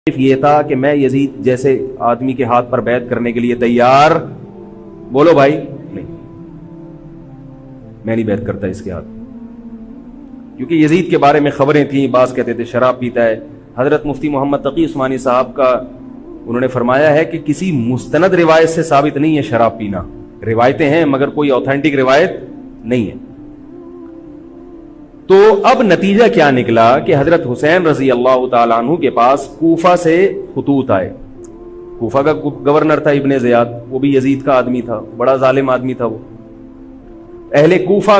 یہ تھا کہ میں یزید جیسے آدمی کے ہاتھ پر بیعت کرنے کے لیے تیار، بولو بھائی، نہیں، میں نہیں بیعت کرتا اس کے ہاتھ، کیونکہ یزید کے بارے میں خبریں تھیں، بعض کہتے تھے شراب پیتا ہے۔ حضرت مفتی محمد تقی عثمانی صاحب کا انہوں نے فرمایا ہے کہ کسی مستند روایت سے ثابت نہیں ہے شراب پینا، روایتیں ہیں مگر کوئی اوتھینٹک روایت نہیں ہے۔ تو اب نتیجہ کیا نکلا کہ حضرت حسین رضی اللہ تعالیٰ عنہ کے پاس کوفہ سے خطوط آئے۔ کوفہ کا گورنر تھا ابن زیاد، وہ بھی یزید کا آدمی تھا، بڑا ظالم آدمی تھا وہ۔ اہل کوفہ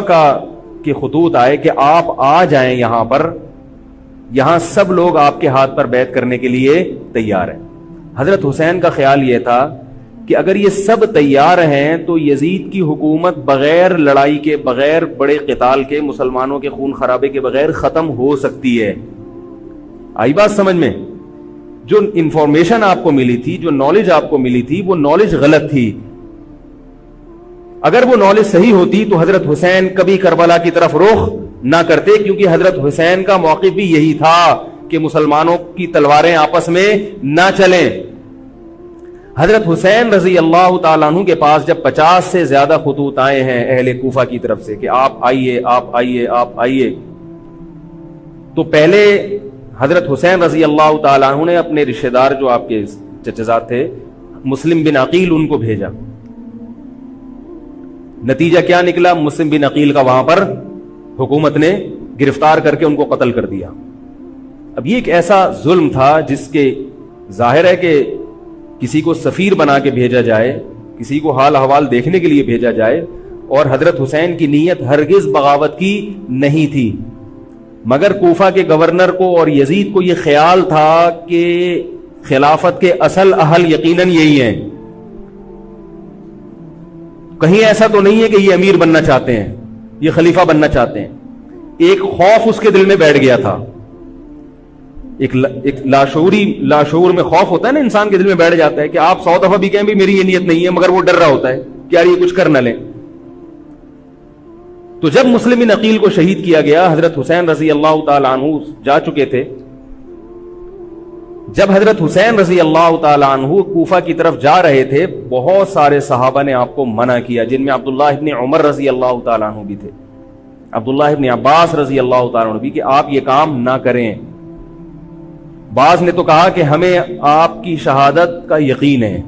کے خطوط آئے کہ آپ آ جائیں یہاں پر، یہاں سب لوگ آپ کے ہاتھ پر بیعت کرنے کے لیے تیار ہیں۔ حضرت حسین کا خیال یہ تھا کہ اگر یہ سب تیار ہیں تو یزید کی حکومت بغیر لڑائی کے، بغیر بڑے قتال کے، مسلمانوں کے خون خرابے کے بغیر ختم ہو سکتی ہے۔ آئی بات سمجھ میں؟ جو انفارمیشن آپ کو ملی تھی، جو نالج آپ کو ملی تھی، وہ نالج غلط تھی۔ اگر وہ نالج صحیح ہوتی تو حضرت حسین کبھی کربلا کی طرف رخ نہ کرتے، کیونکہ حضرت حسین کا موقف بھی یہی تھا کہ مسلمانوں کی تلواریں آپس میں نہ چلیں۔ حضرت حسین رضی اللہ تعالیٰ عنہ کے پاس جب 50 سے زیادہ خطوط آئے ہیں اہل کوفہ کی طرف سے کہ آپ آئیے، آپ آئیے، آپ آئیے، تو پہلے حضرت حسین رضی اللہ تعالیٰ عنہ نے اپنے رشتہ دار جو آپ کے چچزاد تھے مسلم بن عقیل، ان کو بھیجا۔ نتیجہ کیا نکلا؟ مسلم بن عقیل کا وہاں پر حکومت نے گرفتار کر کے ان کو قتل کر دیا۔ اب یہ ایک ایسا ظلم تھا جس کے ظاہر ہے کہ کسی کو سفیر بنا کے بھیجا جائے، کسی کو حال احوال دیکھنے کے لیے بھیجا جائے، اور حضرت حسین کی نیت ہرگز بغاوت کی نہیں تھی، مگر کوفہ کے گورنر کو اور یزید کو یہ خیال تھا کہ خلافت کے اصل اہل یقیناً یہی ہیں، کہیں ایسا تو نہیں ہے کہ یہ امیر بننا چاہتے ہیں، یہ خلیفہ بننا چاہتے ہیں۔ ایک خوف اس کے دل میں بیٹھ گیا تھا، ایک لاشعور میں خوف ہوتا ہے نا، انسان کے دل میں بیٹھ جاتا ہے کہ آپ 100 دفعہ بھی کہیں بھی میری یہ نیت نہیں ہے، مگر وہ ڈر رہا ہوتا ہے کہ یار یہ کچھ کر نہ لیں۔ تو جب مسلم بن عقیل کو شہید کیا گیا، حضرت حسین رضی اللہ تعالیٰ عنہ جا چکے تھے۔ جب حضرت حسین رضی اللہ تعالیٰ عنہ کوفہ کی طرف جا رہے تھے، بہت سارے صحابہ نے آپ کو منع کیا، جن میں عبداللہ ابن عمر رضی اللہ تعالیٰ عنہ بھی تھے، عبداللہ ابن عباس رضی اللہ تعالیٰ عنہ بھی، کہ آپ یہ کام نہ کریں۔ بعض نے تو کہا کہ ہمیں آپ کی شہادت کا یقین ہے،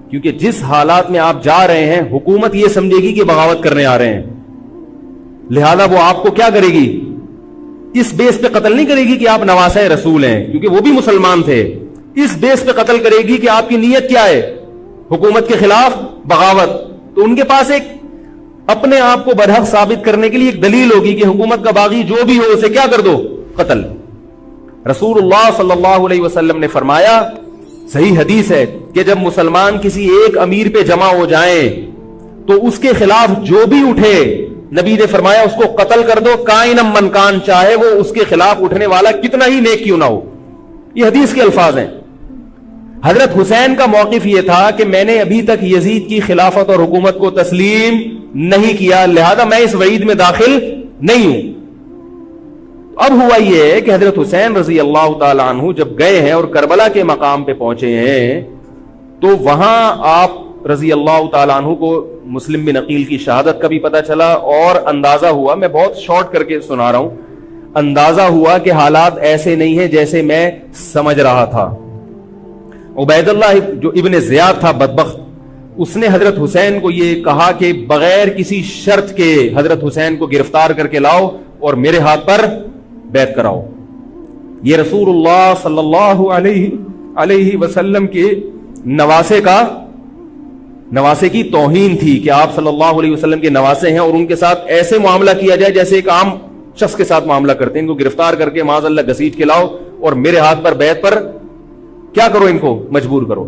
کیونکہ جس حالات میں آپ جا رہے ہیں حکومت یہ سمجھے گی کہ بغاوت کرنے آ رہے ہیں، لہذا وہ آپ کو کیا کرے گی؟ اس بیس پہ قتل نہیں کرے گی کہ آپ نواسہ رسول ہیں، کیونکہ وہ بھی مسلمان تھے، اس بیس پہ قتل کرے گی کہ آپ کی نیت کیا ہے، حکومت کے خلاف بغاوت۔ تو ان کے پاس ایک اپنے آپ کو برحق ثابت کرنے کے لیے ایک دلیل ہوگی کہ حکومت کا باغی جو بھی ہو اسے کیا کر دو؟ قتل۔ رسول اللہ صلی اللہ علیہ وسلم نے فرمایا، صحیح حدیث ہے، کہ جب مسلمان کسی ایک امیر پہ جمع ہو جائیں تو اس کے خلاف جو بھی اٹھے، نبی نے فرمایا اس کو قتل کر دو، کائنم من کان، چاہے وہ اس کے خلاف اٹھنے والا کتنا ہی نیک کیوں نہ ہو۔ یہ حدیث کے الفاظ ہیں۔ حضرت حسین کا موقف یہ تھا کہ میں نے ابھی تک یزید کی خلافت اور حکومت کو تسلیم نہیں کیا، لہذا میں اس وعید میں داخل نہیں ہوں۔ اب ہوا یہ ہے کہ حضرت حسین رضی اللہ تعالی عنہ جب گئے ہیں اور کربلا کے مقام پہ پہنچے ہیں، تو وہاں آپ رضی اللہ تعالیٰ عنہ کو مسلم بن عقیل کی شہادت کا بھی پتہ چلا، اور اندازہ ہوا، میں بہت شارٹ کر کے سنا رہا ہوں، اندازہ ہوا کہ حالات ایسے نہیں ہیں جیسے میں سمجھ رہا تھا۔ عبید اللہ جو ابن زیاد تھا بدبخت، اس نے حضرت حسین کو یہ کہا کہ بغیر کسی شرط کے حضرت حسین کو گرفتار کر کے لاؤ اور میرے ہاتھ پر بیعت کراؤ۔ یہ رسول اللہ صلی اللہ علیہ وسلم کے نواسے کی توہین تھی کہ آپ صلی اللہ علیہ وسلم کے نواسے ہیں اور ان کے ساتھ ایسے معاملہ کیا جائے جیسے ایک عام شخص کے ساتھ معاملہ کرتے ہیں، ان کو گرفتار کر کے معاذ اللہ گھسیٹ کے لاؤ اور میرے ہاتھ پر بیعت پر کیا کرو، ان کو مجبور کرو۔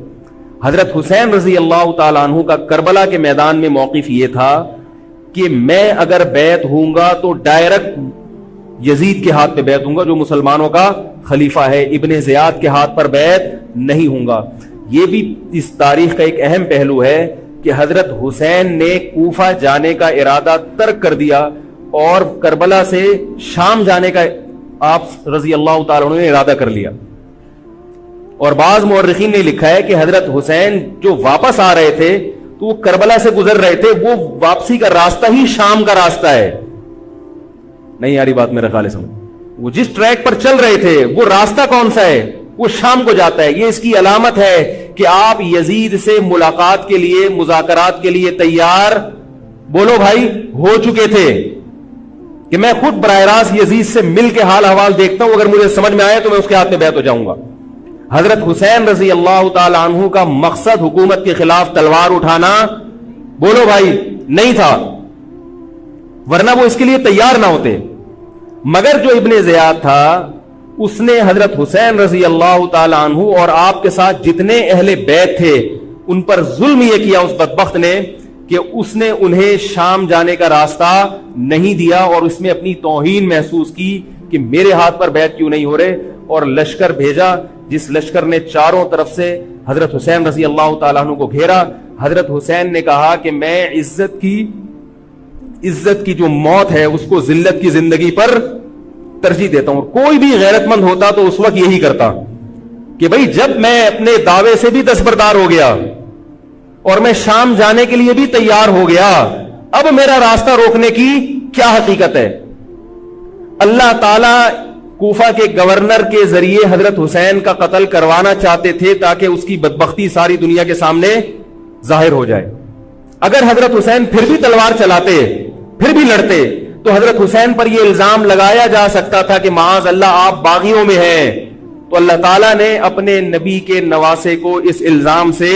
حضرت حسین رضی اللہ تعالیٰ عنہ کا کربلا کے میدان میں موقف یہ تھا کہ میں اگر بیعت ہوں گا تو ڈائریکٹ یزید کے ہاتھ پہ بیعت ہوں گا جو مسلمانوں کا خلیفہ ہے، ابن زیاد کے ہاتھ پر بیعت نہیں ہوں گا۔ یہ بھی اس تاریخ کا ایک اہم پہلو ہے کہ حضرت حسین نے کوفہ جانے کا ارادہ ترک کر دیا اور کربلا سے شام جانے کا آپ رضی اللہ تعالیٰ عنہ نے ارادہ کر لیا۔ اور بعض مورخین نے لکھا ہے کہ حضرت حسین جو واپس آ رہے تھے تو وہ کربلا سے گزر رہے تھے, وہ واپسی کا راستہ ہی شام کا راستہ ہے. نہیں آ رہی بات میرے خیال سمجھ, وہ جس ٹریک پر چل رہے تھے وہ راستہ کون سا ہے, وہ شام کو جاتا ہے. یہ اس کی علامت ہے کہ آپ یزید سے ملاقات کے لیے, مذاکرات کے لیے تیار, بولو بھائی, ہو چکے تھے. کہ میں خود براہ راست یزید سے مل کے حال احوال دیکھتا ہوں, اگر مجھے سمجھ میں آیا تو میں اس کے ہاتھ میں بیعت ہو جاؤں گا. حضرت حسین رضی اللہ تعالی عنہ کا مقصد حکومت کے خلاف تلوار اٹھانا, بولو بھائی, نہیں تھا, ورنہ وہ اس کے لیے تیار نہ ہوتے. مگر جو ابن زیاد تھا اس نے حضرت حسین رضی اللہ تعالی عنہ اور آپ کے ساتھ جتنے اہل بیت تھے ان پر ظلم یہ کیا اس بدبخت نے کہ اس نے انہیں شام جانے کا راستہ نہیں دیا, اور اس میں اپنی توہین محسوس کی کہ میرے ہاتھ پر بیعت کیوں نہیں ہو رہے, اور لشکر بھیجا جس لشکر نے چاروں طرف سے حضرت حسین رضی اللہ تعالیٰ عنہ کو گھیرا. حضرت حسین نے کہا کہ میں عزت کی جو موت ہے اس کو ذلت کی زندگی پر ترجیح دیتا ہوں. کوئی بھی غیرت مند ہوتا تو اس وقت یہی کرتا کہ بھئی جب میں اپنے دعوے سے بھی دستبردار ہو گیا اور میں شام جانے کے لیے بھی تیار ہو گیا, اب میرا راستہ روکنے کی کیا حقیقت ہے. اللہ تعالی کوفہ کے گورنر کے ذریعے حضرت حسین کا قتل کروانا چاہتے تھے تاکہ اس کی بدبختی ساری دنیا کے سامنے ظاہر ہو جائے. اگر حضرت حسین پھر بھی تلوار چلاتے, پھر بھی لڑتے, تو حضرت حسین پر یہ الزام لگایا جا سکتا تھا کہ معاذ اللہ آپ باغیوں میں ہیں. تو اللہ تعالیٰ نے اپنے نبی کے نواسے کو اس الزام سے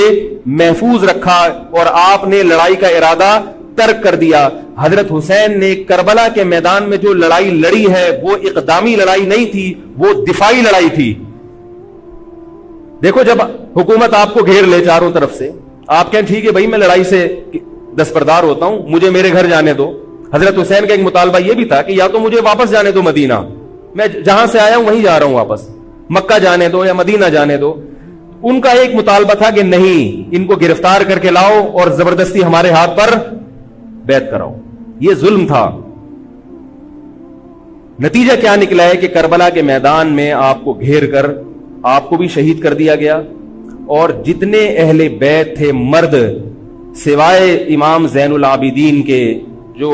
محفوظ رکھا اور آپ نے لڑائی کا ارادہ ترک کر دیا. حضرت حسین نے کربلا کے میدان میں جو لڑائی لڑی ہے وہ اقدامی لڑائی نہیں تھی, وہ دفاعی لڑائی تھی. دیکھو جب حکومت آپ کو گھیر لے چاروں طرف سے, آپ کہیں ٹھیک ہے بھائی میں لڑائی سے دستبردار ہوتا ہوں, مجھے میرے گھر جانے دو. حضرت حسین کا ایک مطالبہ یہ بھی تھا کہ یا تو مجھے واپس جانے دو مدینہ, میں جہاں سے آیا ہوں وہیں جا رہا ہوں واپس, مکہ جانے دو یا مدینہ جانے دو. ان کا ایک مطالبہ تھا کہ نہیں, ان کو گرفتار کر کے لاؤ اور زبردستی ہمارے ہاتھ پر بیعت کراؤ. یہ ظلم تھا. نتیجہ کیا نکلا ہے کہ کربلا کے میدان میں آپ کو گھیر کر آپ کو بھی شہید کر دیا گیا, اور جتنے اہل بیت تھے مرد سوائے امام زین العابدین کے جو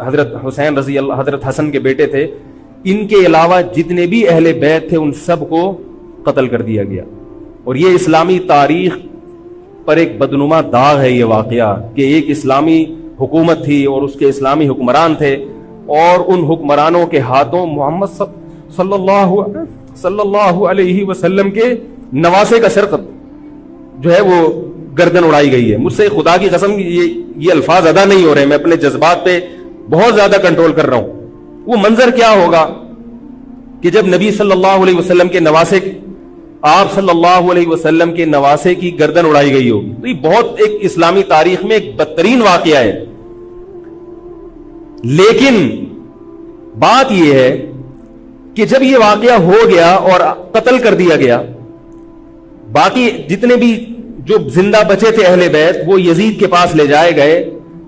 حضرت حسین رضی اللہ, حضرت حسن کے بیٹے تھے, ان کے علاوہ جتنے بھی اہل بیت تھے ان سب کو قتل کر دیا گیا. اور یہ اسلامی تاریخ پر ایک بدنما داغ ہے یہ واقعہ کہ ایک اسلامی حکومت تھی اور اس کے اسلامی حکمران تھے, اور ان حکمرانوں کے ہاتھوں محمد صلی اللہ علیہ وسلم کے نواسے کا سر جو ہے وہ گردن اڑائی گئی ہے. مجھ سے خدا کی قسم یہ الفاظ ادا نہیں ہو رہے, میں اپنے جذبات پہ بہت زیادہ کنٹرول کر رہا ہوں. وہ منظر کیا ہوگا کہ جب نبی صلی اللہ علیہ وسلم کے نواسے, آپ صلی اللہ علیہ وسلم کے نواسے کی گردن اڑائی گئی ہو. تو یہ بہت ایک اسلامی تاریخ میں ایک بدترین واقعہ ہے. لیکن بات یہ ہے کہ جب یہ واقعہ ہو گیا اور قتل کر دیا گیا, باقی جتنے بھی جو زندہ بچے تھے اہل بیت وہ یزید کے پاس لے جائے گئے.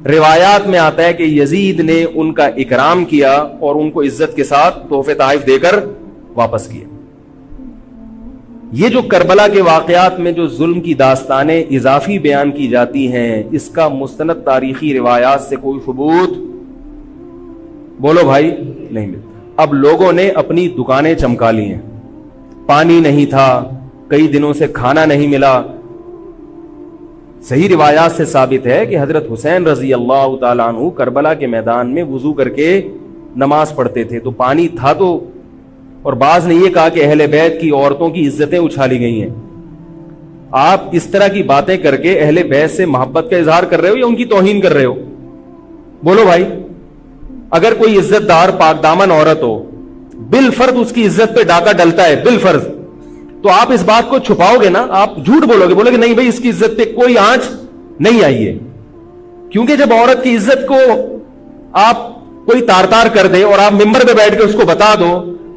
روایات میں آتا ہے کہ یزید نے ان کا اکرام کیا اور ان کو عزت کے ساتھ تحفے تحائف دے کر واپس کیا. یہ جو کربلا کے واقعات میں جو ظلم کی داستانیں اضافی بیان کی جاتی ہیں, اس کا مستند تاریخی روایات سے کوئی ثبوت, بولو بھائی, نہیں ملتا. اب لوگوں نے اپنی دکانیں چمکا لی ہیں, پانی نہیں تھا, کئی دنوں سے کھانا نہیں ملا. صحیح روایات سے ثابت ہے کہ حضرت حسین رضی اللہ تعالیٰ عنہ کربلا کے میدان میں وضو کر کے نماز پڑھتے تھے, تو پانی تھا تو. اور بعض نے یہ کہا کہ اہل بیت کی عورتوں کی عزتیں اچھالی گئی ہیں. آپ اس طرح کی باتیں کر کے اہل بیت سے محبت کا اظہار کر رہے ہو یا ان کی توہین کر رہے ہو؟ بولو بھائی. اگر کوئی عزت دار پاک دامن عورت ہو, بالفرض اس کی عزت پہ ڈاکہ ڈلتا ہے, بالفرض, تو آپ اس بات کو چھپاؤ گے نا, آپ جھوٹ بولو گے, بولو گے نہیں بھائی اس کی عزت پہ کوئی آنچ نہیں آئی ہے. کیونکہ جب عورت کی عزت کو آپ کوئی تار تار کر دے اور آپ ممبر پہ بیٹھ کے اس کو بتا دو,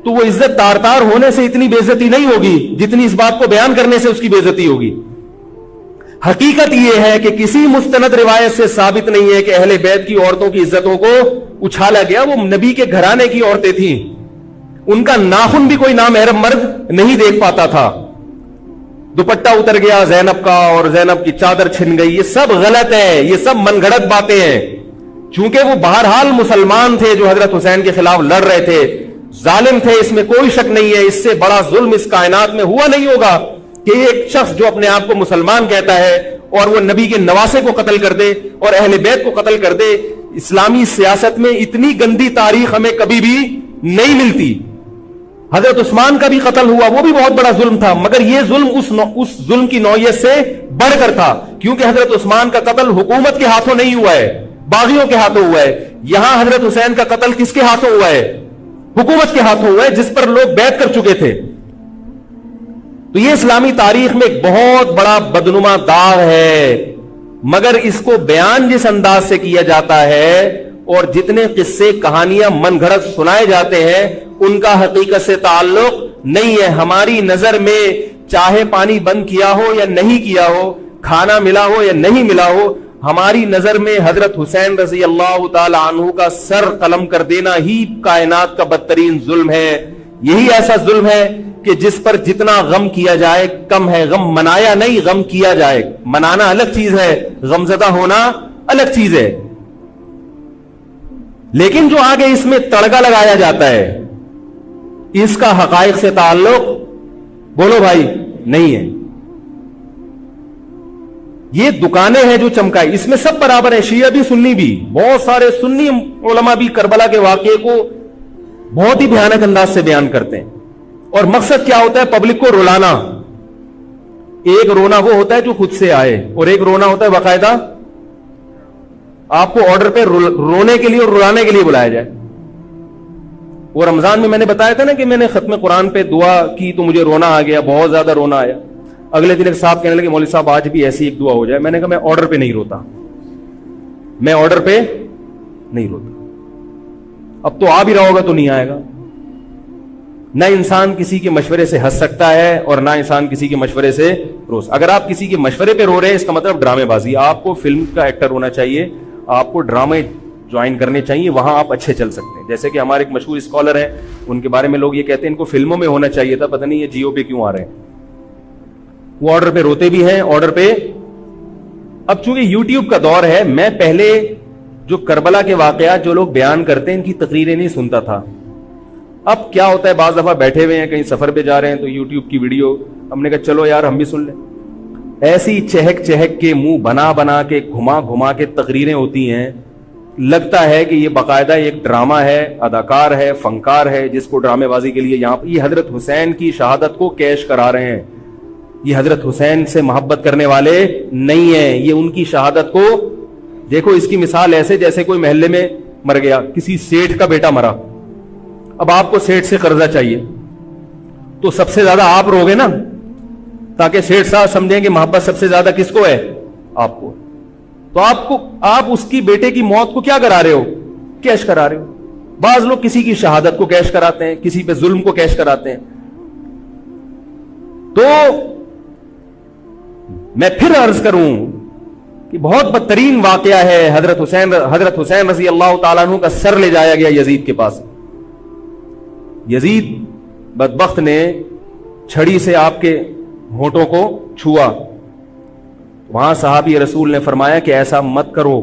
تو وہ عزت تار تار ہونے سے اتنی بے عزتی نہیں ہوگی جتنی اس بات کو بیان کرنے سے اس کی بے عزتی ہوگی. حقیقت یہ ہے کہ کسی مستند روایت سے ثابت نہیں ہے کہ اہل بیت کی عورتوں کی عزتوں کو اچھالا گیا. وہ نبی کے گھرانے کی عورتیں تھیں, ان کا ناخن بھی کوئی نامحرم مرد نہیں دیکھ پاتا تھا. دوپٹہ اتر گیا زینب کا اور زینب کی چادر چھن گئی، یہ سب غلط ہے، یہ سب من گھڑت باتیں ہیں. چونکہ وہ بہرحال مسلمان تھے جو حضرت حسین کے خلاف لڑ رہے تھے، ظالم تھے، اس میں کوئی شک نہیں ہے. اس سے بڑا ظلم اس کائنات میں ہوا نہیں ہوگا کہ ایک شخص جو اپنے آپ کو مسلمان کہتا ہے اور وہ نبی کے نواسے کو قتل کر دے اور اہل بیت کو قتل کر دے. اسلامی سیاست میں اتنی گندی تاریخ ہمیں کبھی بھی نہیں ملتی. حضرت عثمان کا بھی قتل ہوا، وہ بھی بہت بڑا ظلم تھا، مگر یہ ظلم اس ظلم کی نوعیت سے بڑھ کر تھا، کیونکہ حضرت عثمان کا قتل حکومت کے ہاتھوں نہیں ہوا ہے، باغیوں کے ہاتھوں ہوا ہے. یہاں حضرت حسین کا قتل کس کے ہاتھوں ہوا ہے؟ حکومت کے ہاتھوں ہوا ہے، جس پر لوگ بیعت کر چکے تھے. تو یہ اسلامی تاریخ میں ایک بہت بڑا بدنما داغ ہے، مگر اس کو بیان جس انداز سے کیا جاتا ہے اور جتنے قصے کہانیاں من گھڑت سنائے جاتے ہیں ان کا حقیقت سے تعلق نہیں ہے. ہماری نظر میں چاہے پانی بند کیا ہو یا نہیں کیا ہو، کھانا ملا ہو یا نہیں ملا ہو، ہماری نظر میں حضرت حسین رضی اللہ تعالی عنہ کا سر قلم کر دینا ہی کائنات کا بدترین ظلم ہے. یہی ایسا ظلم ہے کہ جس پر جتنا غم کیا جائے کم ہے. غم منایا نہیں، غم کیا جائے. منانا الگ چیز ہے، غمزدہ ہونا الگ چیز ہے. لیکن جو آگے اس میں تڑکا لگایا جاتا ہے اس کا حقائق سے تعلق بولو بھائی نہیں ہے. یہ دکانیں ہیں جو چمکائی، اس میں سب برابر ہیں، شیعہ بھی سنی بھی. بہت سارے سنی علماء بھی کربلا کے واقعے کو بہت ہی بھیانک انداز سے بیان کرتے ہیں، اور مقصد کیا ہوتا ہے؟ پبلک کو رلانا. ایک رونا وہ ہوتا ہے جو خود سے آئے، اور ایک رونا ہوتا ہے باقاعدہ آپ کو آرڈر پہ رونے کے لیے اور رلانے کے لیے بلایا جائے. وہ رمضان میں نے بتایا تھا نا کہ میں نے ختم قرآن پہ دعا کی تو مجھے رونا آ گیا، بہت زیادہ رونا آیا. اگلے دن ایک صاحب کہنے لگے مولوی صاحب آج بھی ایسی ایک دعا ہو جائے. میں نے کہا میں آرڈر پہ نہیں روتا، میں آرڈر پہ نہیں روتا. اب تو آ بھی رہا ہوگا تو نہیں آئے گا. نہ انسان کسی کے مشورے سے ہنس سکتا ہے اور نہ انسان کسی کے مشورے سے رو. اگر آپ کسی کے مشورے پہ رو رہے ہیں اس کا مطلب ڈرامے بازی. آپ کو فلم کا ایکٹر ہونا چاہیے، آپ کو ڈرامے جوائن کرنے چاہیے، وہاں آپ اچھے چل سکتے ہیں. جیسے کہ ہمارے ایک مشہور اسکالر ہیں، ان کے بارے میں لوگ یہ کہتے ہیں ان کو فلموں میں ہونا چاہیے تھا، پتہ نہیں یہ جیو پہ کیوں آ رہے ہیں. وہ آرڈر پہ روتے بھی ہیں، آرڈر پہ. اب چونکہ یوٹیوب کا دور ہے، میں پہلے جو کربلا کے واقعات جو لوگ بیان کرتے ہیں ان کی تقریریں نہیں سنتا تھا. اب کیا ہوتا ہے بعض دفعہ بیٹھے ہوئے ہیں کہیں سفر پہ جا رہے ہیں تو یوٹیوب کی ویڈیو ہم نے کہا چلو یار ہم بھی سن لیں. ایسی چہک چہک کے منہ بنا بنا کے گھما گھما کے تقریریں ہوتی ہیں، لگتا ہے کہ یہ باقاعدہ ایک ڈرامہ ہے، اداکار ہے، فنکار ہے جس کو ڈرامے بازی کے لیے یہاں پر یہ حضرت حسین کی شہادت کو کیش کرا رہے ہیں. یہ حضرت حسین سے محبت کرنے والے نہیں ہیں، یہ ان کی شہادت کو دیکھو. اس کی مثال ایسے جیسے کوئی محلے میں مر گیا، کسی سیٹھ کا بیٹا مرا، اب آپ کو سیٹھ سے قرضہ چاہیے تو سب سے زیادہ آپ روگے نا، تاکہ سیٹھ صاحب سمجھیں کہ محبت سب سے زیادہ کس کو ہے؟ آپ کو. تو آپ اس کی بیٹے کی موت کو کیا کرا رہے ہو؟ کیش کرا رہے ہو. بعض لوگ کسی کی شہادت کو کیش کراتے ہیں، کسی پہ ظلم کو کیش کراتے ہیں. تو میں پھر عرض کروں کہ بہت بدترین واقعہ ہے. حضرت حسین رضی اللہ تعالیٰ عنہ کا سر لے جایا گیا یزید کے پاس. یزید بدبخت نے چھڑی سے آپ کے ہونٹوں کو چھوا. وہاں صحابی رسول نے فرمایا کہ ایسا مت کرو.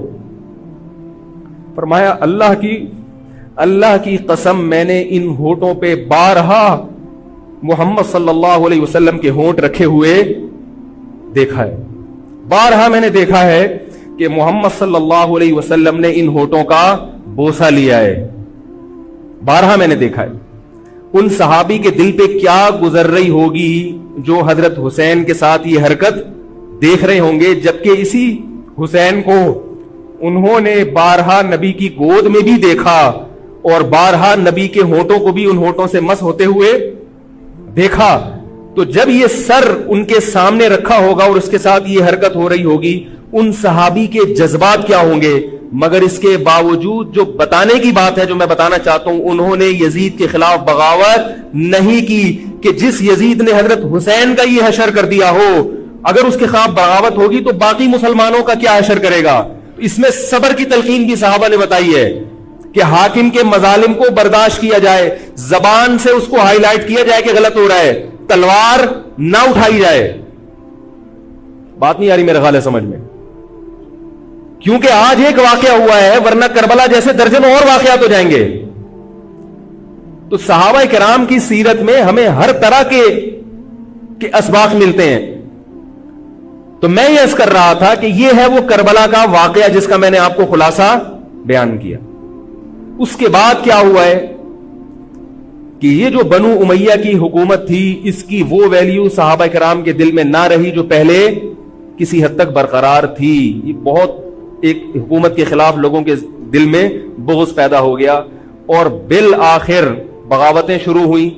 فرمایا اللہ کی قسم میں نے ان ہونٹوں پہ بارہا محمد صلی اللہ علیہ وسلم کے ہونٹ رکھے ہوئے دیکھا ہے. بارہا میں نے دیکھا ہے کہ محمد صلی اللہ علیہ وسلم نے ان ہونٹوں کا بوسہ لیا ہے. بارہا میں نے دیکھا ہے. ان صحابی کے دل پہ کیا گزر رہی ہوگی جو حضرت حسین کے ساتھ یہ حرکت دیکھ رہے ہوں گے، جبکہ اسی حسین کو انہوں نے بارہا نبی کی گود میں بھی دیکھا اور بارہا نبی کے ہونٹوں کو بھی ان ہونٹوں سے مس ہوتے ہوئے دیکھا. تو جب یہ سر ان کے سامنے رکھا ہوگا اور اس کے ساتھ یہ حرکت ہو رہی ہوگی، ان صحابی کے جذبات کیا ہوں گے. مگر اس کے باوجود جو بتانے کی بات ہے جو میں بتانا چاہتا ہوں، انہوں نے یزید کے خلاف بغاوت نہیں کی کہ جس یزید نے حضرت حسین کا یہ حشر کر دیا ہو، اگر اس کے خلاف بغاوت ہوگی تو باقی مسلمانوں کا کیا حشر کرے گا. اس میں صبر کی تلقین بھی صحابہ نے بتائی ہے کہ حاکم کے مظالم کو برداشت کیا جائے، زبان سے اس کو ہائی لائٹ کیا جائے کہ غلط ہو رہا ہے، تلوار نہ اٹھائی جائے. بات نہیں آ رہی میرے خیال ہے سمجھ میں؟ کیونکہ آج ایک واقعہ ہوا ہے، ورنہ کربلا جیسے درجنوں اور واقعات ہو جائیں گے. تو صحابہ کرام کی سیرت میں ہمیں ہر طرح کے اسباق ملتے ہیں. تو میں یہ عرض کر رہا تھا کہ یہ ہے وہ کربلا کا واقعہ جس کا میں نے آپ کو خلاصہ بیان کیا. اس کے بعد کیا ہوا ہے کہ یہ جو بنو امیہ کی حکومت تھی، اس کی وہ ویلیو صحابہ کرام کے دل میں نہ رہی جو پہلے کسی حد تک برقرار تھی. یہ بہت ایک حکومت کے خلاف لوگوں کے دل میں بغض پیدا ہو گیا اور بالآخر بغاوتیں شروع ہوئی.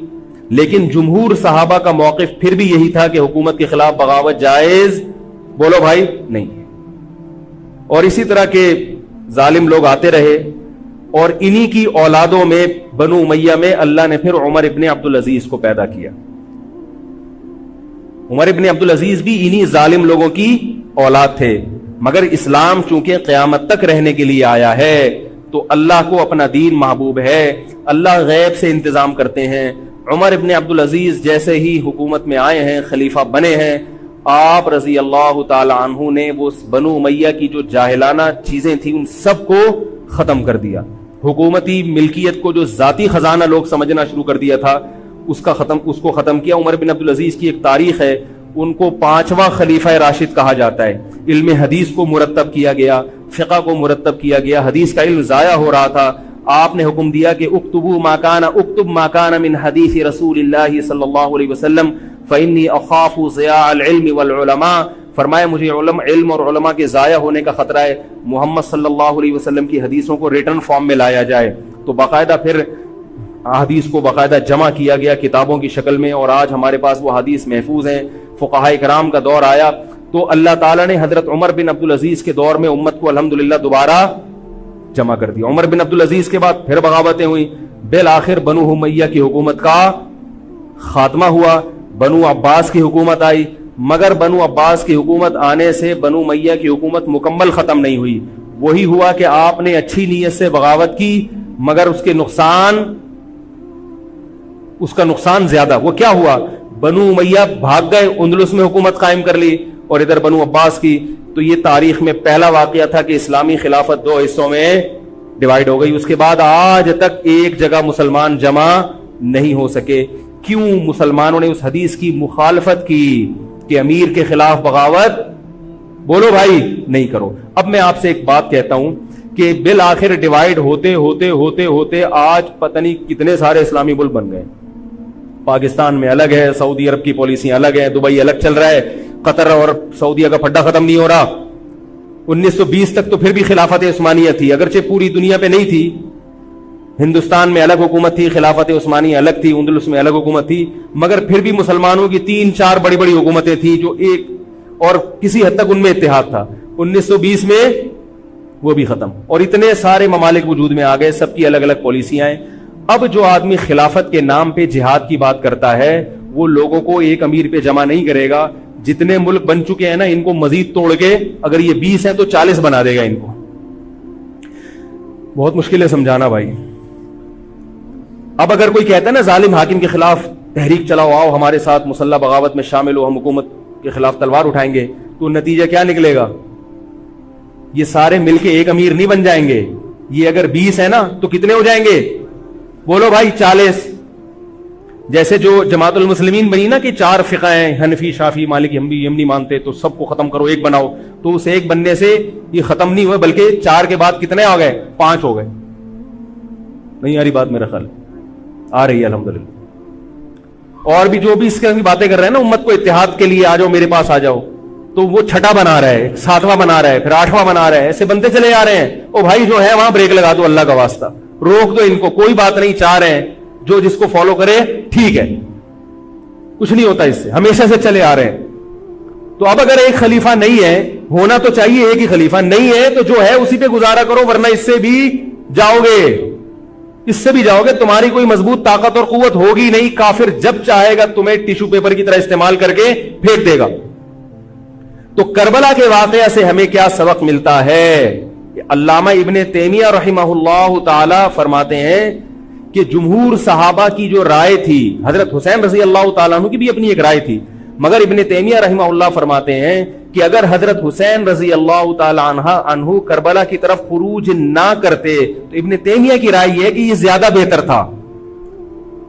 لیکن جمہور صحابہ کا موقف پھر بھی یہی تھا کہ حکومت کے خلاف بغاوت جائز، بولو بھائی، نہیں. اور اسی طرح کے ظالم لوگ آتے رہے اور انہی کی اولادوں میں بنو امیہ میں اللہ نے پھر عمر ابن عبدالعزیز کو پیدا کیا. عمر ابن عبدالعزیز بھی انہی ظالم لوگوں کی اولاد تھے، مگر اسلام چونکہ قیامت تک رہنے کے لیے آیا ہے تو اللہ کو اپنا دین محبوب ہے، اللہ غیب سے انتظام کرتے ہیں. عمر ابن عبدالعزیز جیسے ہی حکومت میں آئے ہیں، خلیفہ بنے ہیں، آپ رضی اللہ تعالی عنہ نے وہ بنو امیہ کی جو جاہلانہ چیزیں تھیں ان سب کو ختم کر دیا. حکومتی ملکیت کو جو ذاتی خزانہ لوگ سمجھنا شروع کر دیا تھا اس کو ختم کیا. عمر بن عبدالعزیز کی ایک تاریخ ہے، ان کو 5واں خلیفہ راشد کہا جاتا ہے. علم حدیث کو مرتب کیا گیا، فقہ کو مرتب کیا گیا، حدیث کا علم ضائع ہو رہا تھا. آپ نے حکم دیا کہ اکتب ما کان من حدیث رسول اللہ صلی اللہ علیہ وسلم فإنی اخاف ضیاع العلم والعلماء. فرمایا مجھے علم اور علماء کے ضائع ہونے کا خطرہ ہے، محمد صلی اللہ علیہ وسلم کی حدیثوں کو ریٹن فارم میں لایا جائے. تو باقاعدہ پھر حدیث کو باقاعدہ جمع کیا گیا کتابوں کی شکل میں، اور آج ہمارے پاس وہ حدیث محفوظ ہیں. فقہاء کرام کا دور آیا تو اللہ تعالیٰ نے حضرت عمر بن عبدالعزیز کے دور میں امت کو الحمدللہ دوبارہ جمع کر دیا. عمر بن عبدالعزیز کے بعد پھر بغاوتیں ہوئیں، بالآخر بنو امیہ کی حکومت کا خاتمہ ہوا، بنو عباس کی حکومت آئی. مگر بنو عباس کی حکومت آنے سے بنو امیہ کی حکومت مکمل ختم نہیں ہوئی. وہی ہوا کہ آپ نے اچھی نیت سے بغاوت کی مگر اس کا نقصان زیادہ. وہ کیا ہوا؟ بنو امیہ بھاگ گئے، اندلس میں حکومت قائم کر لی، اور ادھر بنو عباس کی. تو یہ تاریخ میں پہلا واقعہ تھا کہ اسلامی خلافت 2 حصوں میں ڈیوائیڈ ہو گئی. اس کے بعد آج تک ایک جگہ مسلمان جمع نہیں ہو سکے. کیوں؟ مسلمانوں نے اس حدیث کی مخالفت کی کہ امیر کے خلاف بغاوت، بولو بھائی، نہیں کرو. اب میں آپ سے ایک بات کہتا ہوں کہ بالآخر ڈیوائیڈ ہوتے ہوتے ہوتے ہوتے آج پتہ نہیں کتنے سارے اسلامی ملک بن گئے. پاکستان میں الگ ہے، سعودی عرب کی پالیسیاں الگ ہیں، دبئی الگ چل رہا ہے، قطر اور سعودیہ کا پھڈا ختم نہیں ہو رہا. 1920 تک تو پھر بھی خلافت عثمانیہ تھی، اگرچہ پوری دنیا پہ نہیں تھی. ہندوستان میں الگ حکومت تھی، خلافت عثمانیہ الگ تھی، اندلس میں الگ حکومت تھی، مگر پھر بھی مسلمانوں کی 3-4 بڑی بڑی حکومتیں تھیں جو ایک اور کسی حد تک ان میں اتحاد تھا. 1920 میں وہ بھی ختم، اور اتنے سارے ممالک وجود میں آ گئے، سب کی الگ الگ پالیسیاں ہیں. اب جو آدمی خلافت کے نام پہ جہاد کی بات کرتا ہے وہ لوگوں کو ایک امیر پہ جمع نہیں کرے گا. جتنے ملک بن چکے ہیں نا ان کو مزید توڑ کے، اگر یہ 20 ہیں تو 40 بنا دے گا ان کو. بہت مشکل ہے سمجھانا بھائی. اب اگر کوئی کہتا ہے نا ظالم حاکم کے خلاف تحریک چلاؤ، آؤ ہمارے ساتھ مسلح بغاوت میں شامل ہو، ہم حکومت کے خلاف تلوار اٹھائیں گے، تو نتیجہ کیا نکلے گا؟ یہ سارے مل کے ایک امیر نہیں بن جائیں گے. یہ اگر 20 ہے نا تو کتنے ہو جائیں گے؟ بولو بھائی، 40. جیسے جو جماعت المسلمین بنی نا کہ 4 فقہ ہیں، حنفی، شافعی، مالکی، ہم نہیں مانتے، تو سب کو ختم کرو، ایک بناؤ. تو اس ایک بننے سے یہ ختم نہیں ہوئے، بلکہ 4 کے بعد کتنے آ گئے؟ 5 ہو گئے. نہیں آ رہی بات میرا خیال؟ آ رہی ہے الحمدللہ. اور بھی جو بھی اس کی باتیں کر رہے ہیں نا امت کو اتحاد کے لیے، آ جاؤ میرے پاس آ جاؤ، تو وہ 6واں بنا رہا ہے، 7واں بنا رہا ہے، پھر 8واں بنا رہا ہے، ایسے بنتے چلے آ رہے ہیں. او بھائی جو ہے وہاں بریک لگا دو، اللہ کا واسطہ روک دو ان کو، کوئی بات نہیں. 4 ہیں، جو جس کو فالو کرے ٹھیک ہے، کچھ نہیں ہوتا اس سے، ہمیشہ سے چلے آ رہے ہیں. تو اب اگر ایک خلیفہ نہیں ہے، ہونا تو چاہیے ایک ہی خلیفہ، نہیں ہے تو جو ہے اسی پہ گزارا کرو، ورنہ اس سے بھی جاؤ گے، اس سے بھی جاؤ گے. تمہاری کوئی مضبوط طاقت اور قوت ہوگی نہیں. کافر جب چاہے گا تمہیں ٹیشو پیپر کی طرح استعمال کر کے پھینک دے گا. تو کربلا کے واقعہ سے ہمیں کیا سبق ملتا ہے؟ علامہ ابن تیمیہ رحمہ اللہ تعالی فرماتے ہیں کہ جمہور صحابہ کی جو رائے تھی، حضرت حسین رضی اللہ تعالیٰ عنہ کی بھی اپنی ایک رائے تھی، مگر ابن تیمیہ رحمہ اللہ فرماتے ہیں کہ اگر حضرت حسین رضی اللہ تعالی عنہ کربلا کی طرف خروج نہ کرتے تو ابن تیمیہ کی رائے یہ ہے کہ یہ زیادہ بہتر تھا.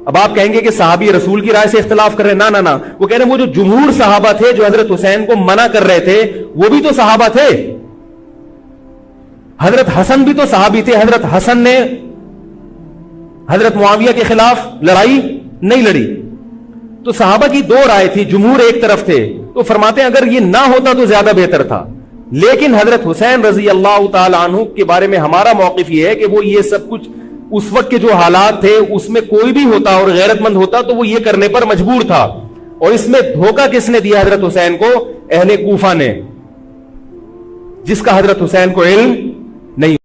اب آپ کہیں گے کہ صحابی رسول کی رائے سے اختلاف کر رہے ہیں. نہ وہ کہہ رہے ہیں وہ جو جمہور صحابہ تھے جو حضرت حسین کو منع کر رہے تھے وہ بھی تو صحابہ تھے. حضرت حسن بھی تو صحابی تھے. حضرت حسن نے حضرت معاویہ کے خلاف لڑائی نہیں لڑی. تو صحابہ کی دو رائے تھی, جمہور ایک طرف تھے. تو فرماتے ہیں اگر یہ نہ ہوتا تو زیادہ بہتر تھا. لیکن حضرت حسین رضی اللہ تعالی عنہ کے بارے میں ہمارا موقف یہ ہے کہ وہ یہ سب کچھ اس وقت کے جو حالات تھے اس میں کوئی بھی ہوتا اور غیرت مند ہوتا تو وہ یہ کرنے پر مجبور تھا. اور اس میں دھوکہ کس نے دیا حضرت حسین کو؟ اہل کوفہ نے, جس کا حضرت حسین کو علم نہیں.